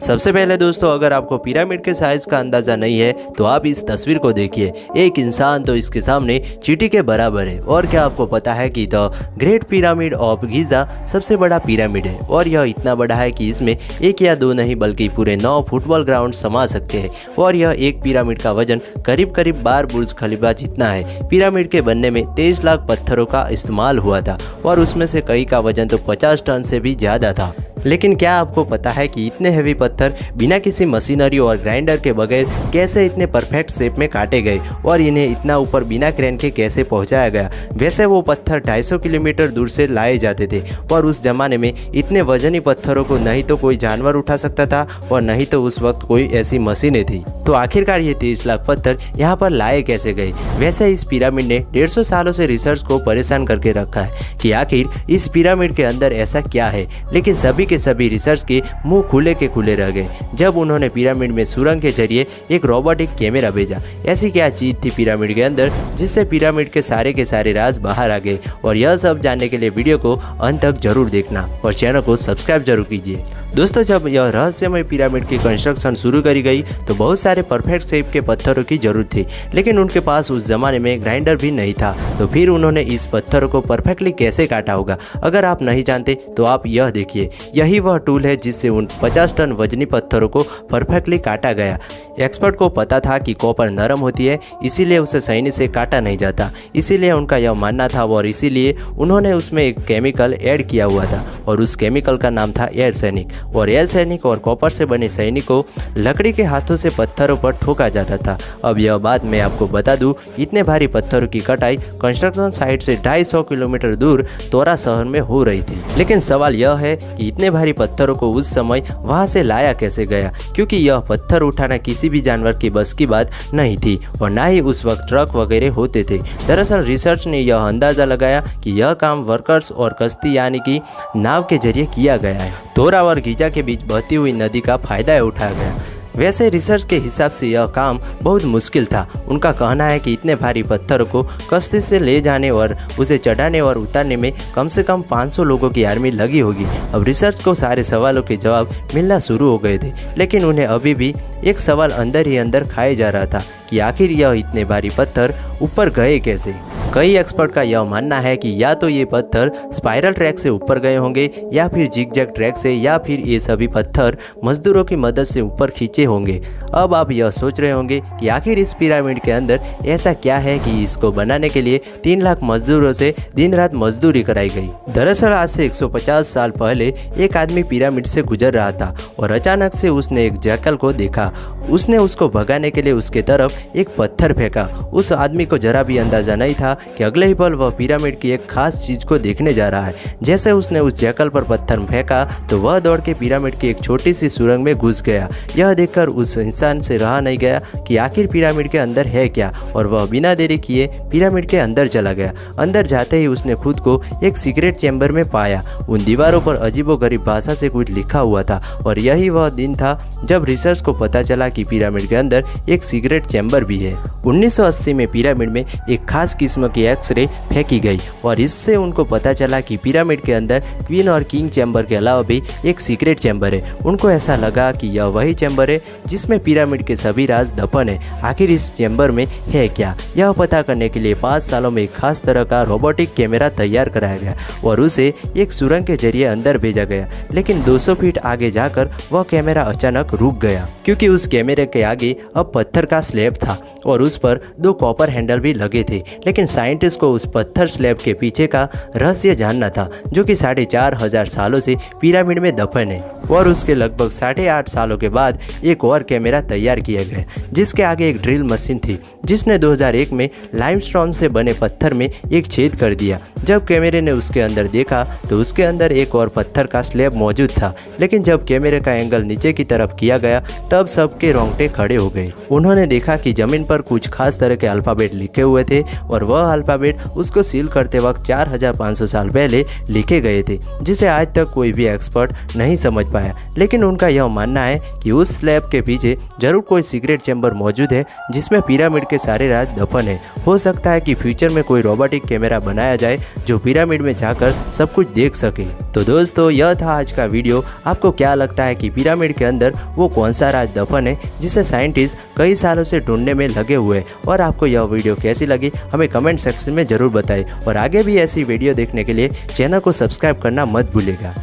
सबसे पहले दोस्तों, अगर आपको पिरामिड के साइज का अंदाजा नहीं है तो आप इस तस्वीर को देखिए। एक इंसान तो इसके सामने चींटी के बराबर है। और क्या आपको पता है कि the great pyramid of Giza सबसे बड़ा पिरामिड है और यह इतना बड़ा है कि इसमें एक या दो नहीं बल्कि पूरे 9 फुटबॉल ग्राउंड समा सकते हैं। और यह एक पिरामिड का वजन करीब 12 बुर्ज खलीफा जितना है। पिरामिड के बनने में 23 लाख पत्थरों का इस्तेमाल हुआ था और उसमें से कई का वजन तो 50 टन से भी ज़्यादा था। लेकिन क्या आपको पता है कि इतने हेवी पत्थर बिना किसी मशीनरी और ग्राइंडर के बगैर कैसे इतने परफेक्ट शेप में काटे गए और इन्हें इतना ऊपर बिना क्रेन के कैसे पहुंचाया गया। वैसे वो पत्थर 250 किलोमीटर दूर से लाए जाते थे और उस जमाने में इतने वजनी पत्थरों को नहीं तो कोई जानवर उठा सकता था और नहीं तो उस वक्त कोई ऐसी मशीनें थी। तो आखिरकार ये 23 लाख पत्थर यहाँ पर लाए कैसे गए। वैसे इस पिरामिड ने 150 सालों से रिसर्च को परेशान करके रखा है कि आखिर इस पिरामिड के अंदर ऐसा क्या है। लेकिन सभी के सभी रिसर्च के मुंह खुले के खुले रह गए जब उन्होंने पिरामिड में सुरंग के जरिए एक रोबोटिक कैमरा भेजा। ऐसी क्या चीज थी पिरामिड के अंदर जिससे पिरामिड के सारे राज बाहर आ गए। और यह सब जानने के लिए वीडियो को अंत तक जरूर देखना और चैनल को सब्सक्राइब जरूर कीजिए। दोस्तों, जब यह रहस्यमय पिरामिड की कंस्ट्रक्शन शुरू करी गई तो बहुत सारे परफेक्ट शेप के पत्थरों की जरूरत थी। लेकिन उनके पास उस जमाने में ग्राइंडर भी नहीं था। तो फिर उन्होंने इस पत्थरों को परफेक्टली कैसे काटा होगा। अगर आप नहीं जानते तो आप यह देखिए, यही वह टूल है जिससे उन 50 टन वजनी पत्थरों को परफेक्टली काटा गया। एक्सपर्ट को पता था कि कॉपर नरम होती है, इसीलिए उसे सही से काटा नहीं जाता। इसीलिए उनका यह मानना था और इसीलिए उन्होंने उसमें एक केमिकल ऐड किया हुआ था और उस केमिकल का नाम था एयर सैनिक। और एयर सैनिक और कॉपर से बने सैनिक को लकड़ी के हाथों से पत्थरों पर ठोका जाता था। अब यह बात मैं आपको बता दूं, इतने भारी पत्थरों की कटाई कंस्ट्रक्शन साइट से 250 किलोमीटर दूर तोरा शहर में हो रही थी। लेकिन सवाल यह है कि इतने भारी पत्थरों को उस समय वहां से लाया कैसे गया, क्योंकि यह पत्थर उठाना किसी भी जानवर की बस की बात नहीं थी और ना ही उस वक्त ट्रक वगैरह होते थे। दरअसल रिसर्च ने यह अंदाजा लगाया कि यह काम वर्कर्स और कश्ती यानी कि नाव के जरिए किया गया है। तोरा और गीजा के बीच बहती हुई नदी का फायदा उठाया गया। वैसे रिसर्च के हिसाब से यह काम बहुत मुश्किल था। उनका कहना है कि इतने भारी पत्थरों को कश्ती से ले जाने और उसे चढ़ाने और उतारने में कम से कम 500 लोगों की आर्मी लगी होगी। अब रिसर्च को सारे सवालों के जवाब मिलना शुरू हो गए थे, लेकिन उन्हें अभी भी एक सवाल अंदर ही अंदर खाए जा रहा था कि आखिर यह इतने भारी पत्थर ऊपर गए कैसे। कई एक्सपर्ट का यह मानना है कि या तो ये पत्थर स्पाइरल ट्रैक से ऊपर गए होंगे या फिर जिगजैग ट्रैक से, या फिर ये सभी पत्थर मजदूरों की मदद से ऊपर खींचे होंगे। अब आप यह सोच रहे होंगे कि आखिर इस पिरामिड के अंदर ऐसा क्या है कि इसको बनाने के लिए 3 लाख मजदूरों से दिन रात मजदूरी कराई गई। दरअसल आज से 150 साल पहले एक आदमी पिरामिड से गुजर रहा था और अचानक से उसने एक जैकल को देखा। उसने उसको भगाने के लिए उसके तरफ एक पत्थर फेंका। उस आदमी को जरा भी अंदाजा नहीं था कि अगले ही पल वह पिरामिड की एक खास चीज को देखने जा रहा है। जैसे उसने उस जैकल पर पत्थर फेंका तो वह दौड़ के पिरामिड की एक छोटी सी सुरंग में घुस गया। यह देखकर उस इंसान से रहा नहीं गया कि आखिर पिरामिड के अंदर है क्या, और वह बिना देरी किए पिरामिड के अंदर चला गया। अंदर जाते ही उसने खुद को एक सीक्रेट चैम्बर में पाया। उन दीवारों पर अजीबोगरीब भाषा से कुछ लिखा हुआ था और यही वह दिन था जब रिसर्च को पता चला कि पिरामिड के अंदर एक सीक्रेट चैम्बर भी है। 1980 में पिरामिड में एक खास किस्म की एक्सरे फेंकी गई और इससे उनको पता चला कि पिरामिड के अंदर क्वीन और किंग चैम्बर के अलावा भी एक सीक्रेट चैम्बर है। उनको ऐसा लगा कि यह वही चैम्बर है जिसमें पिरामिड के सभी राज दफन है। आखिर इस चैम्बर में है क्या, यह पता करने के लिए 5 सालों में एक खास तरह का रोबोटिक कैमरा तैयार कराया गया और उसे एक सुरंग के जरिए अंदर भेजा गया। लेकिन 200 फीट आगे जाकर वह कैमरा अचानक रुक गया, क्योंकि उस कैमरे के आगे अब पत्थर का स्लैब था और उस पर 2 कॉपर हैंडल भी लगे थे। लेकिन साइंटिस्ट को उस पत्थर स्लैब के पीछे का रहस्य जानना था, जो कि 4500 सालों से पिरामिड में दफन है। और उसके लगभग 8.5 सालों के बाद एक और कैमरा तैयार किया गया जिसके आगे एक ड्रिल मशीन थी, जिसने 2001 में लाइमस्टोन से बने पत्थर में एक छेद कर दिया। जब कैमरे ने उसके अंदर देखा तो उसके अंदर एक और पत्थर का स्लैब मौजूद था। लेकिन जब कैमरे का एंगल नीचे की तरफ किया गया तब सबके उनके रोंगटे खड़े हो गए। उन्होंने देखा कि जमीन पर कुछ खास तरह के अल्फ़ाबेट लिखे हुए थे और वह अल्फ़ाबेट उसको सील करते वक्त 4500 साल पहले लिखे गए थे, जिसे आज तक कोई भी एक्सपर्ट नहीं समझ पाया। लेकिन उनका यह मानना है कि उस स्लैब के पीछे जरूर कोई सीक्रेट चैम्बर मौजूद है जिसमें पिरामिड के सारे राज दफन है। हो सकता है कि फ्यूचर में कोई रोबोटिक कैमरा बनाया जाए जो पिरामिड में जाकर सब कुछ देख सके। तो दोस्तों, यह था आज का वीडियो। आपको क्या लगता है कि पिरामिड के अंदर वो कौन सा राज दफन है जिसे साइंटिस्ट कई सालों से ढूंढने में लगे हुए हैं? और आपको यह वीडियो कैसी लगी हमें कमेंट सेक्शन में ज़रूर बताएं और आगे भी ऐसी वीडियो देखने के लिए चैनल को सब्सक्राइब करना मत भूलिएगा।